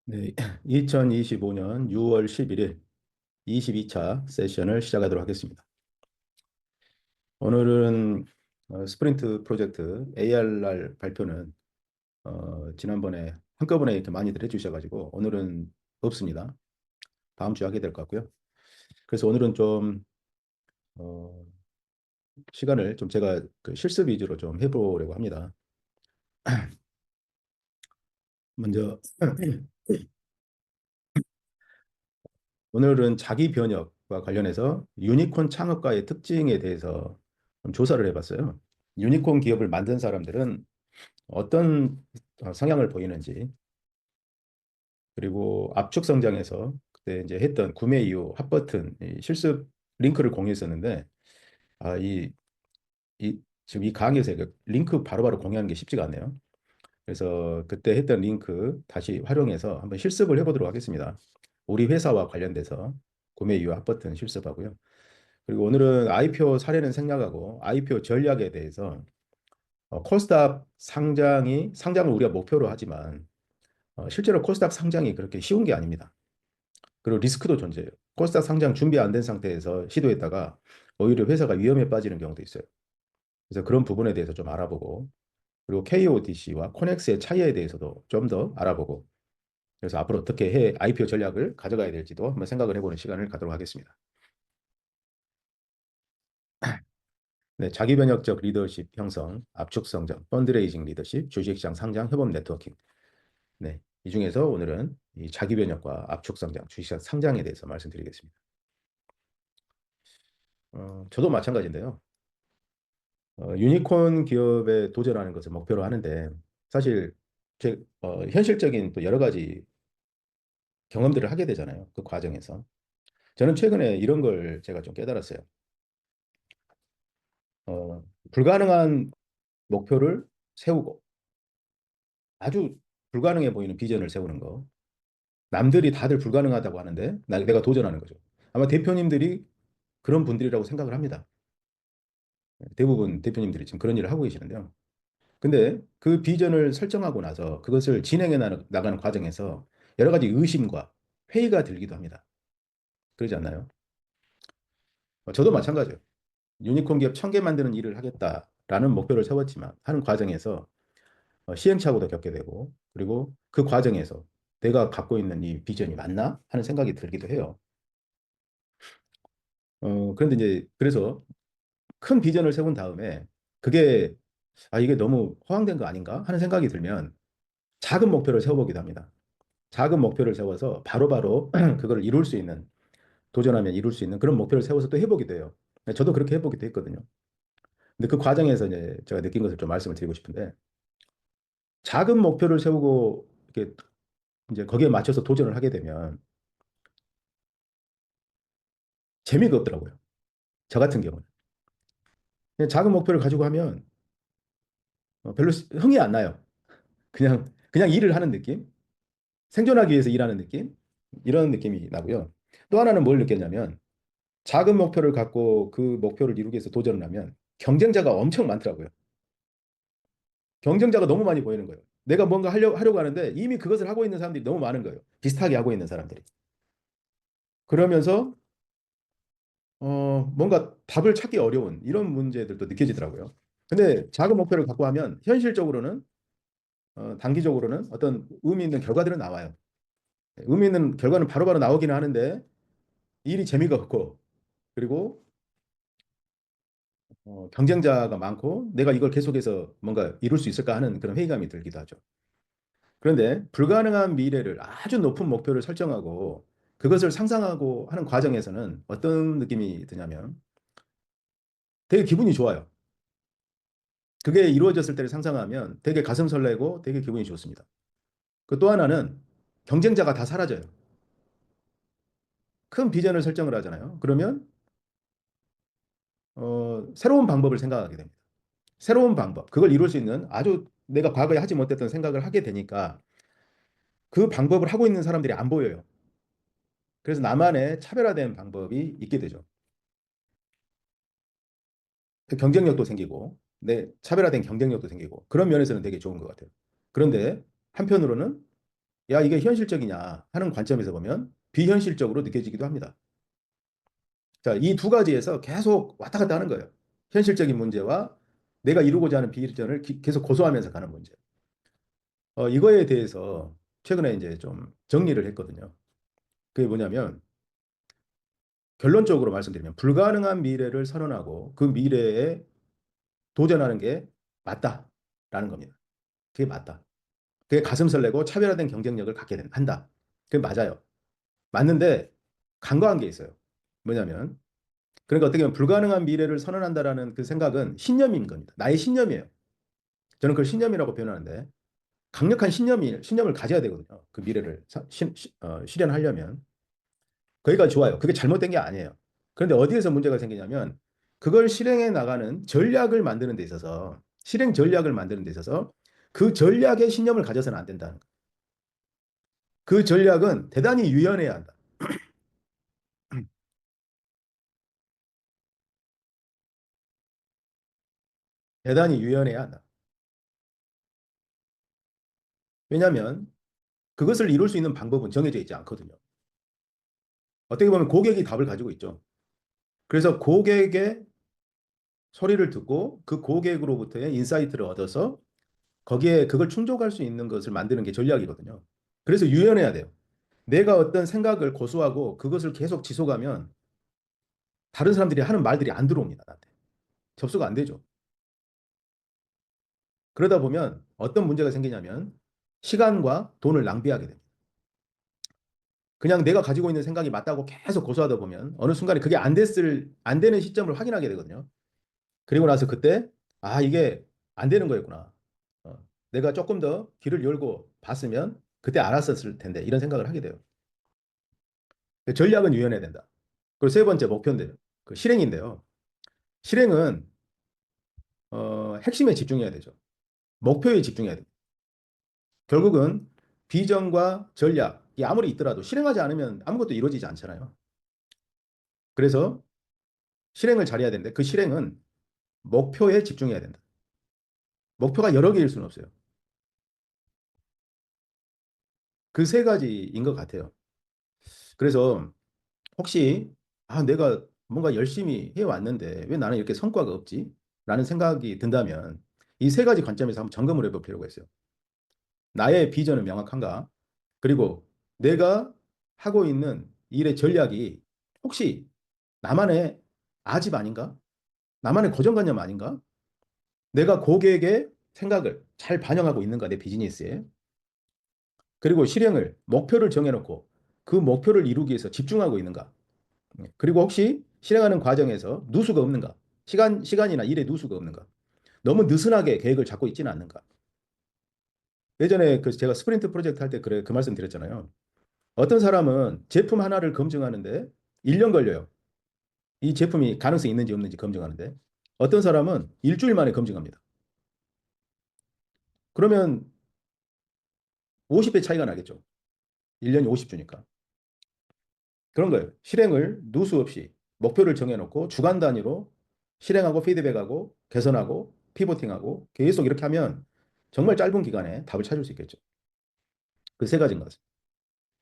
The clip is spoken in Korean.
네, 2025년 6월 11일 22차 세션을 시작하도록 하겠습니다. 오늘은 스프린트 프로젝트 ARR 발표는 지난번에 한꺼번에 이렇게 많이들 해주셔가지고 오늘은 없습니다. 다음 주에 하게 될 것 같고요. 그래서 오늘은 좀 어, 시간을 좀 제가 그 실습 위주로 좀 해보려고 합니다. 먼저 오늘은 자기 변혁과 관련해서 유니콘 창업가의 특징에 대해서 좀 조사를 해봤어요. 유니콘 기업을 만든 사람들은 어떤 성향을 보이는지, 그리고 압축 성장에서 그때 이제 했던 구매 이후 핫버튼 이 실습 링크를 공유했었는데, 아, 지금 이 강의에서 이거 링크 바로바로 공유하는 게 쉽지가 않네요. 그래서 그때 했던 링크 다시 활용해서 한번 실습을 해보도록 하겠습니다. 우리 회사와 관련돼서 구매 이후 핫버튼 실습하고요. 그리고 오늘은 IPO 사례는 생략하고 IPO 전략에 대해서 코스닥 상장을 우리가 목표로 하지만 실제로 코스닥 상장이 그렇게 쉬운 게 아닙니다. 그리고 리스크도 존재해요. 코스닥 상장 준비 안 된 상태에서 시도했다가 오히려 회사가 위험에 빠지는 경우도 있어요. 그래서 그런 부분에 대해서 좀 알아보고, 그리고 KODC와 코넥스의 차이에 대해서도 좀 더 알아보고, 그래서 앞으로 어떻게 해 IPO 전략을 가져가야 될지도 한번 생각을 해보는 시간을 갖도록 하겠습니다. 네, 자기변혁적 리더십 형성, 압축 성장, 펀드레이징 리더십, 주식시장 상장, 협업 네트워킹. 네, 이 중에서 오늘은 이 자기변혁과 압축 성장, 주식시장 상장에 대해서 말씀드리겠습니다. 저도 마찬가지인데요. 유니콘 기업에 도전하는 것을 목표로 하는데 사실 현실적인 또 여러 가지 경험들을 하게 되잖아요. 그 과정에서. 저는 최근에 이런 걸 제가 좀 깨달았어요. 불가능한 목표를 세우고 아주 불가능해 보이는 비전을 세우는 거. 남들이 다들 불가능하다고 하는데 내가 도전하는 거죠. 아마 대표님들이 그런 분들이라고 생각을 합니다. 대부분 대표님들이 지금 그런 일을 하고 계시는데요. 근데 그 비전을 설정하고 나서 그것을 진행해 나가는 과정에서 여러 가지 의심과 회의가 들기도 합니다. 그러지 않나요? 저도 마찬가지예요. 유니콘 기업 1000개 만드는 일을 하겠다라는 목표를 세웠지만 하는 과정에서 시행착오도 겪게 되고, 그리고 그 과정에서 내가 갖고 있는 이 비전이 맞나 하는 생각이 들기도 해요. 그런데 이제 그래서 큰 비전을 세운 다음에 그게 이게 너무 허황된 거 아닌가 하는 생각이 들면 작은 목표를 세워보기도 합니다. 작은 목표를 세워서 바로바로 그걸 이룰 수 있는, 도전하면 이룰 수 있는 그런 목표를 세워서 또 해보기도 해요. 저도 그렇게 해보기도 했거든요. 근데 그 과정에서 이제 제가 느낀 것을 좀 말씀을 드리고 싶은데, 작은 목표를 세우고 이렇게 이제 거기에 맞춰서 도전을 하게 되면 재미가 없더라고요. 저 같은 경우는. 그냥 작은 목표를 가지고 하면 별로 흥이 안 나요. 그냥 일을 하는 느낌? 생존하기 위해서 일하는 느낌? 이런 느낌이 나고요. 또 하나는 뭘 느꼈냐면 작은 목표를 갖고 그 목표를 이루기 위해서 도전을 하면 경쟁자가 엄청 많더라고요. 경쟁자가 너무 많이 보이는 거예요. 내가 뭔가 하려고 하는데 이미 그것을 하고 있는 사람들이 너무 많은 거예요. 비슷하게 하고 있는 사람들이. 그러면서 뭔가 답을 찾기 어려운 이런 문제들도 느껴지더라고요. 근데 작은 목표를 갖고 하면 현실적으로는 단기적으로는 어떤 의미 있는 결과들은 나와요. 의미 있는 결과는 바로바로 나오기는 하는데 일이 재미가 없고, 그리고 경쟁자가 많고 내가 이걸 계속해서 뭔가 이룰 수 있을까 하는 그런 회의감이 들기도 하죠. 그런데 불가능한 미래를 아주 높은 목표를 설정하고 그것을 상상하고 하는 과정에서는 어떤 느낌이 드냐면 되게 기분이 좋아요. 그게 이루어졌을 때를 상상하면 되게 가슴 설레고 되게 기분이 좋습니다. 그 또 하나는 경쟁자가 다 사라져요. 큰 비전을 설정을 하잖아요. 그러면 새로운 방법을 생각하게 됩니다. 새로운 방법, 그걸 이룰 수 있는 아주 내가 과거에 하지 못했던 생각을 하게 되니까 그 방법을 하고 있는 사람들이 안 보여요. 그래서 나만의 차별화된 방법이 있게 되죠. 그 경쟁력도 생기고, 내 차별화된 경쟁력도 생기고, 그런 면에서는 되게 좋은 것 같아요. 그런데 한편으로는 야, 이게 현실적이냐 하는 관점에서 보면 비현실적으로 느껴지기도 합니다. 자, 이 두 가지에서 계속 왔다 갔다 하는 거예요. 현실적인 문제와 내가 이루고자 하는 비전을 계속 고소하면서 가는 문제. 이거에 대해서 최근에 이제 좀 정리를 했거든요. 그게 뭐냐면 결론적으로 말씀드리면 불가능한 미래를 선언하고 그 미래에 도전하는 게 맞다라는 겁니다. 그게 맞다. 그게 가슴 설레고 차별화된 경쟁력을 갖게 한다. 그게 맞아요. 맞는데 간과한 게 있어요. 뭐냐면 그러니까 어떻게 보면 불가능한 미래를 선언한다라는 그 생각은 신념인 겁니다. 나의 신념이에요. 저는 그걸 신념이라고 표현하는데 강력한 신념을 가져야 되거든요. 그 미래를 실현하려면. 거기가 좋아요. 그게 잘못된 게 아니에요. 그런데 어디에서 문제가 생기냐면 그걸 실행해 나가는 전략을 만드는 데 있어서 실행 전략을 만드는 데 있어서 그 전략에 신념을 가져서는 안 된다는 거예요. 그 전략은 대단히 유연해야 한다. 대단히 유연해야 한다. 왜냐하면 그것을 이룰 수 있는 방법은 정해져 있지 않거든요. 어떻게 보면 고객이 답을 가지고 있죠. 그래서 고객의 소리를 듣고 그 고객으로부터의 인사이트를 얻어서 거기에 그걸 충족할 수 있는 것을 만드는 게 전략이거든요. 그래서 유연해야 돼요. 내가 어떤 생각을 고수하고 그것을 계속 지속하면 다른 사람들이 하는 말들이 안 들어옵니다. 나한테. 접수가 안 되죠. 그러다 보면 어떤 문제가 생기냐면 시간과 돈을 낭비하게 됩니다. 그냥 내가 가지고 있는 생각이 맞다고 계속 고수하다 보면 어느 순간에 그게 안 되는 시점을 확인하게 되거든요. 그리고 나서 그때, 아, 이게 안 되는 거였구나. 내가 조금 더 귀를 열고 봤으면 그때 알았었을 텐데, 이런 생각을 하게 돼요. 전략은 유연해야 된다. 그리고 세 번째 목표인데요. 그 실행인데요. 실행은, 핵심에 집중해야 되죠. 목표에 집중해야 돼요. 결국은 비전과 전략이 아무리 있더라도 실행하지 않으면 아무것도 이루어지지 않잖아요. 그래서 실행을 잘해야 되는데 그 실행은 목표에 집중해야 된다. 목표가 여러 개일 수는 없어요. 그 세 가지인 것 같아요. 그래서 혹시 내가 뭔가 열심히 해왔는데 왜 나는 이렇게 성과가 없지? 라는 생각이 든다면 이 세 가지 관점에서 한번 점검을 해볼 필요가 있어요. 나의 비전은 명확한가? 그리고 내가 하고 있는 일의 전략이 혹시 나만의 아집 아닌가? 나만의 고정관념 아닌가? 내가 고객의 생각을 잘 반영하고 있는가? 내 비즈니스에. 그리고 실행을, 목표를 정해놓고 그 목표를 이루기 위해서 집중하고 있는가? 그리고 혹시 실행하는 과정에서 누수가 없는가? 시간이나 일에 누수가 없는가? 너무 느슨하게 계획을 잡고 있지는 않는가? 예전에 그 제가 스프린트 프로젝트 할 때 그래 그 말씀 드렸잖아요. 어떤 사람은 제품 하나를 검증하는데 1년 걸려요. 이 제품이 가능성이 있는지 없는지 검증하는데 어떤 사람은 일주일 만에 검증합니다. 그러면 50배 차이가 나겠죠. 1년이 50주니까. 그런 거예요. 실행을 누수 없이 목표를 정해놓고 주간 단위로 실행하고 피드백하고 개선하고 피보팅하고 계속 이렇게 하면 정말 짧은 기간에 답을 찾을 수 있겠죠. 그 세 가지인 것 같습니다.